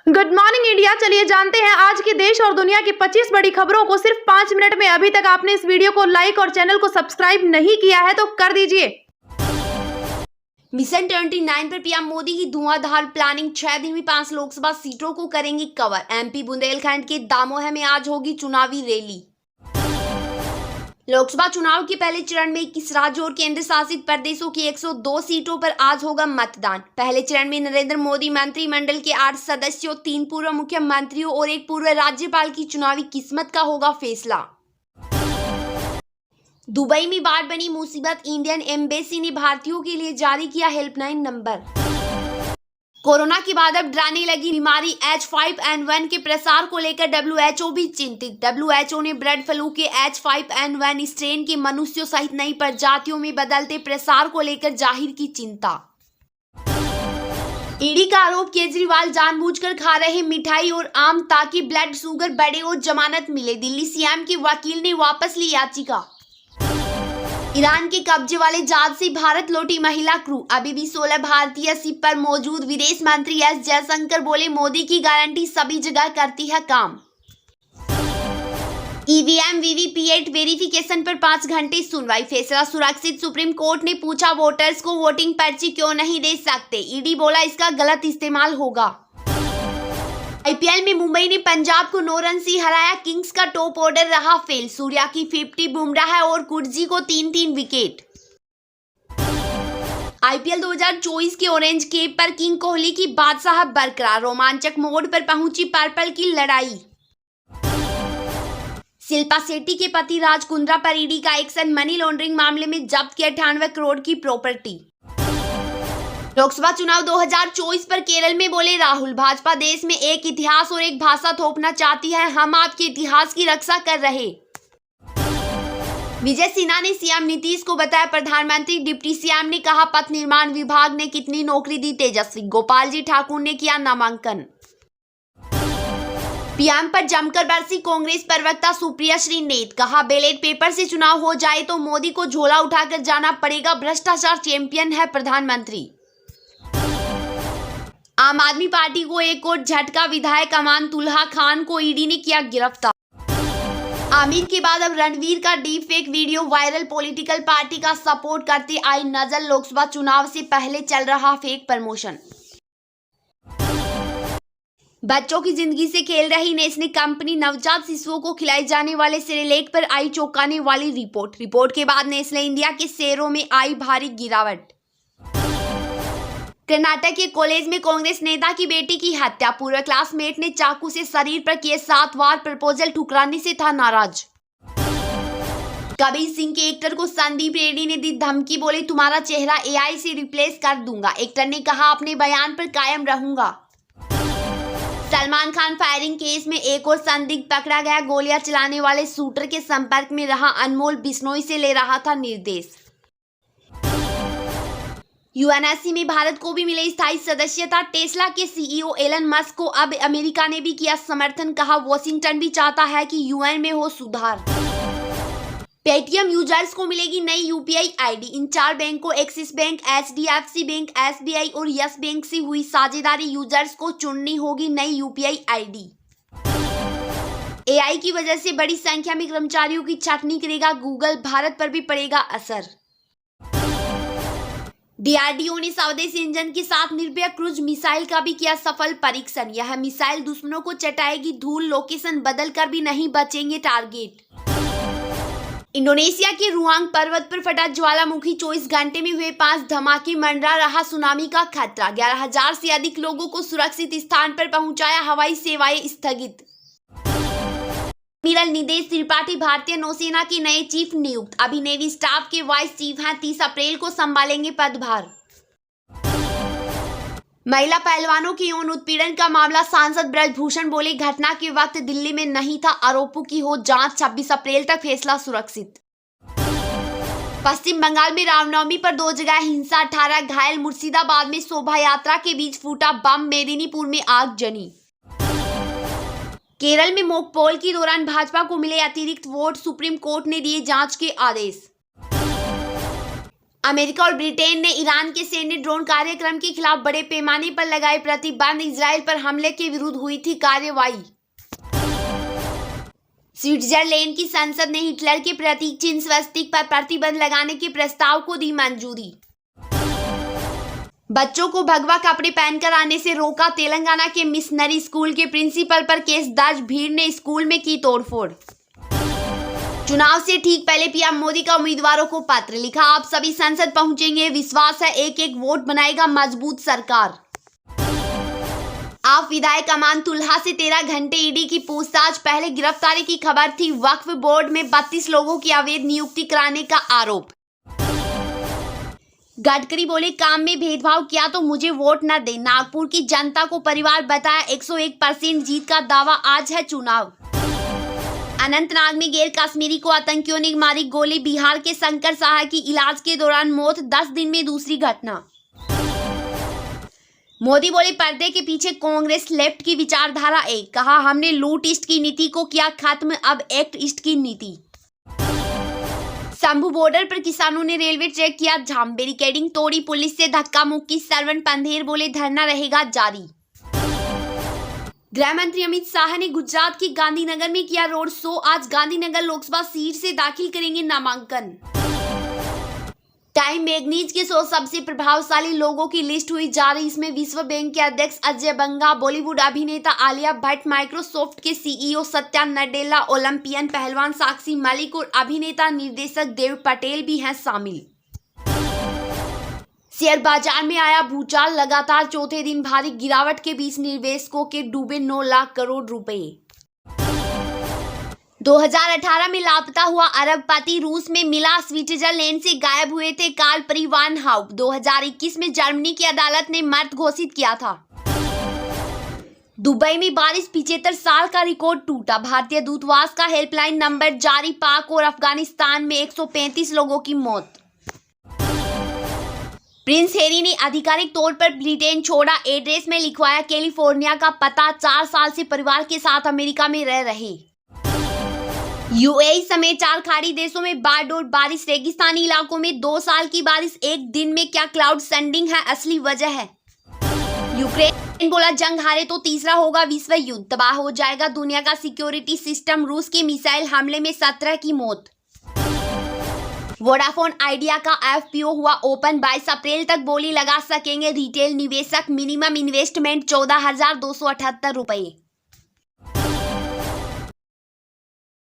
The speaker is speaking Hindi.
Good morning India. चलिए जानते हैं आज की देश और दुनिया की 25 बड़ी खबरों को सिर्फ 5 मिनट में। अभी तक आपने इस वीडियो को लाइक और चैनल को सब्सक्राइब नहीं किया है तो कर दीजिए। मिशन 29 पर पीएम मोदी की धुआंधार प्लानिंग। 6 दिन में 5 लोकसभा सीटों को करेंगे कवर। एमपी बुंदेलखंड के दामोह में आज होगी चुनावी रैली। लोकसभा चुनाव के पहले चरण में 21 राज्यों और केंद्र शासित प्रदेशों की 102 सीटों पर आज होगा मतदान। पहले चरण में नरेंद्र मोदी मंत्रिमंडल के 8 सदस्यों, 3 पूर्व मुख्यमंत्रियों और 1 पूर्व राज्यपाल की चुनावी किस्मत का होगा फैसला। दुबई में बाढ़ बनी मुसीबत। इंडियन एम्बेसी ने भारतीयों के लिए जारी किया हेल्पलाइन नंबर। कोरोना के बाद अब डराने लगी बीमारी H5N1 के प्रसार को लेकर WHO भी चिंतित। WHO ने बर्ड फ्लू के H5N1 स्ट्रेन के मनुष्यों सहित नई प्रजातियों में बदलते प्रसार को लेकर जाहिर की चिंता। ईडी का आरोप, केजरीवाल जानबूझकर खा रहे मिठाई और आम ताकि ब्लड शुगर बढ़े और जमानत मिले। दिल्ली सीएम के वकील ने वापस ली याचिका। ईरान के कब्जे वाले जहाज से भारत लौटी महिला क्रू। अभी भी 16 भारतीय शिप पर मौजूद। विदेश मंत्री एस जयशंकर बोले, मोदी की गारंटी सभी जगह करती है काम। ईवीएम वीवीपीएट वेरिफिकेशन पर 5 घंटे सुनवाई। फैसला सुरक्षित। सुप्रीम कोर्ट ने पूछा, वोटर्स को वोटिंग पर्ची क्यों नहीं दे सकते। ईडी बोला, इसका गलत इस्तेमाल होगा। आईपीएल में मुंबई ने पंजाब को 9 रन से हराया। किंग्स का टॉप ऑर्डर रहा फेल। सूर्या की 50, बुमराह और कुर्जी को 3-3 विकेट। आईपीएल 2024 के ऑरेंज कैप पर किंग कोहली की बादशाह बरकरार। रोमांचक मोड़ पर पहुंची पर्पल की लड़ाई। शिल्पा शेट्टी के पति राज कुंद्रा पर ईडी का एक्शन। मनी लॉन्ड्रिंग मामले में जब्त किया 98 करोड़ की प्रॉपर्टी। लोकसभा चुनाव 2024 पर केरल में बोले राहुल, भाजपा देश में एक इतिहास और एक भाषा थोपना चाहती है। हम आपके इतिहास की रक्षा कर रहे। विजय सिन्हा ने सीएम नीतीश को बताया प्रधानमंत्री। डिप्टी सीएम ने कहा, पथ निर्माण विभाग ने कितनी नौकरी दी तेजस्वी। गोपाल जी ठाकुर ने किया नामांकन। पीएम पर जमकर बरसी कांग्रेस प्रवक्ता सुप्रिया श्रीनेत। कहा, बैलेट पेपर से चुनाव हो जाए तो मोदी को झोला उठाकर जाना पड़ेगा। भ्रष्टाचार चैंपियन है प्रधानमंत्री। आम आदमी पार्टी को एक और झटका। विधायक अमान तुल्हा खान को ईडी ने किया गिरफ्तार। आमिर के बाद अब रणवीर का deep fake video viral. Political party का सपोर्ट करते आई नजर। लोकसभा चुनाव से पहले चल रहा फेक प्रमोशन। बच्चों की जिंदगी से खेल रही नेस्ले कंपनी। नवजात शिशुओं को खिलाए जाने वाले सेरेलैक पर आई चौंकाने वाली रिपोर्ट के बाद नेस्ले इंडिया के शेयरों में आई भारी गिरावट। कर्नाटक के कॉलेज में कांग्रेस नेता की बेटी की हत्या। पूर्व क्लासमेट ने चाकू से शरीर पर किए 7 वार। प्रपोजल ठुकराने से था नाराज। कबीर सिंह के एक्टर को संदीप रेड्डी ने दी धमकी। बोले, तुम्हारा चेहरा एआई से रिप्लेस कर दूंगा। एक्टर ने कहा, अपने बयान पर कायम रहूंगा। सलमान खान फायरिंग केस में एक और संदिग्ध पकड़ा गया। गोलियां चलाने वाले शूटर के संपर्क में रहा अनमोल बिश्नोई से ले रहा था निर्देश। यूएनएससी में भारत को भी मिले स्थायी सदस्यता। टेस्ला के सीईओ एलन मस्क को अब अमेरिका ने भी किया समर्थन। कहा, वॉशिंगटन भी चाहता है कि यूएन में हो सुधार। पेटीएम यूजर्स को मिलेगी नई यूपीआई आईडी। इन 4 बैंकों axis bank, HDFC bank, SBI और यस बैंक से हुई साझेदारी। यूजर्स को चुननी होगी नई यूपीआई आईडी। एआई की वजह से बड़ी संख्या में कर्मचारियों की छटनी करेगा गूगल। भारत पर भी पड़ेगा असर। डीआरडीओ ने स्वदेशी इंजन के साथ निर्भया क्रूज मिसाइल का भी किया सफल परीक्षण। यह मिसाइल दुश्मनों को चटाएगी धूल। लोकेशन बदलकर भी नहीं बचेंगे टारगेट। इंडोनेशिया के रुआंग पर्वत पर फटा ज्वालामुखी। 24 घंटे में हुए 5 धमाके। मंडरा रहा सुनामी का खतरा। 11,000 से अधिक लोगों को सुरक्षित स्थान पर पहुंचाया। हवाई सेवाएं स्थगित। एडमिरल निदेश त्रिपाठी भारतीय नौसेना के नए चीफ नियुक्त। अभी नेवी स्टाफ के वाइस चीफ हैं। 30 अप्रैल को संभालेंगे पदभार। महिला पहलवानों के यौन उत्पीड़न का मामला। सांसद ब्रजभूषण बोले, घटना के वक्त दिल्ली में नहीं था। आरोपों की हो जांच। 26 अप्रैल तक फैसला सुरक्षित। पश्चिम बंगाल में रामनवमी पर 2 जगह हिंसा। 18 घायल। मुर्शिदाबाद में शोभा यात्रा के बीच फूटा बम। मेदिनीपुर में आगजनी। केरल में मॉक पोल के दौरान भाजपा को मिले अतिरिक्त वोट। सुप्रीम कोर्ट ने दिए जांच के आदेश। अमेरिका और ब्रिटेन ने ईरान के सैन्य ड्रोन कार्यक्रम के खिलाफ बड़े पैमाने पर लगाए प्रतिबंध। इजराइल पर हमले के विरुद्ध हुई थी कार्रवाई। स्विट्जरलैंड की संसद ने हिटलर के प्रतीक चिन्ह स्वस्तिक पर प्रतिबंध लगाने के प्रस्ताव को दी मंजूरी। बच्चों को भगवा कपड़े पहनकर आने से रोका। तेलंगाना के मिशनरी स्कूल के प्रिंसिपल पर केस दर्ज। भीड़ ने स्कूल में की तोड़फोड़। चुनाव से ठीक पहले पीएम मोदी का उम्मीदवारों को पत्र लिखा। आप सभी संसद पहुंचेंगे, विश्वास है एक एक वोट बनाएगा मजबूत सरकार। आप विधायक अमान तुल्हा से 13 घंटे ईडी की पूछताछ। पहले गिरफ्तारी की खबर थी। वक्फ बोर्ड में 32 लोगों की अवैध नियुक्ति कराने का आरोप। गडकरी बोले, काम में भेदभाव किया तो मुझे वोट न दे। नागपुर की जनता को परिवार बताया। 101% जीत का दावा। आज है चुनाव। अनंतनाग में गैर कश्मीरी को आतंकियों ने मारी गोली। बिहार के शंकर साहा की इलाज के दौरान मौत। 10 दिन में दूसरी घटना। मोदी बोले, पर्दे के पीछे कांग्रेस लेफ्ट की विचारधारा एक। कहा, हमने लूट ईस्ट की नीति को किया खत्म, अब एक्ट ईस्ट की नीति। शंभू बॉर्डर पर किसानों ने रेलवे ट्रैक किया जाम। बैरिकेडिंग तोड़ी, पुलिस से धक्का मुक्की। सरवण पंधेर बोले, धरना रहेगा जारी। गृह मंत्री अमित शाह ने गुजरात के गांधीनगर में किया रोड शो। आज गांधीनगर लोकसभा सीट से दाखिल करेंगे नामांकन। टाइम मैगजीन के 100 सबसे प्रभावशाली लोगों की लिस्ट हुई जारी। इसमें विश्व बैंक के अध्यक्ष अजय बंगा, बॉलीवुड अभिनेता आलिया भट्ट, माइक्रोसॉफ्ट के सीईओ सत्या नडेला, ओलंपियन पहलवान साक्षी मलिक और अभिनेता निर्देशक देव पटेल भी हैं शामिल। शेयर बाजार में आया भूचाल। लगातार चौथे दिन भारी गिरावट के बीच निवेशकों के डूबे 9 लाख करोड़ रुपए। 2018 में लापता हुआ अरबपति रूस में मिला। स्विट्जरलैंड से गायब हुए थे कार्ल परिवान हाउप। 2021 में जर्मनी की अदालत ने मृत घोषित किया था। दुबई में बारिश, 75 साल का रिकॉर्ड टूटा। भारतीय दूतावास का हेल्पलाइन नंबर जारी। पाक और अफगानिस्तान में 135 लोगों की मौत। प्रिंस हैरी ने आधिकारिक तौर पर ब्रिटेन छोड़ा। एड्रेस में लिखवाया कैलिफोर्निया का पता। 4 साल से परिवार के साथ अमेरिका में रह रहे। यूएई समेत 4 खाड़ी देशों में बाढ़ और बारिश। रेगिस्तानी इलाकों में 2 साल की बारिश एक दिन में। क्या क्लाउड सेंडिंग है असली वजह है? यूक्रेन बोला, जंग हारे तो तीसरा होगा विश्व युद्ध। तबाह हो जाएगा दुनिया का सिक्योरिटी सिस्टम। रूस के मिसाइल हमले में 17 की मौत। वोडाफोन आइडिया का एफपीओ हुआ ओपन। 22 अप्रैल तक बोली लगा सकेंगे रिटेल निवेशक। मिनिमम इन्वेस्टमेंट 14,278 रुपए।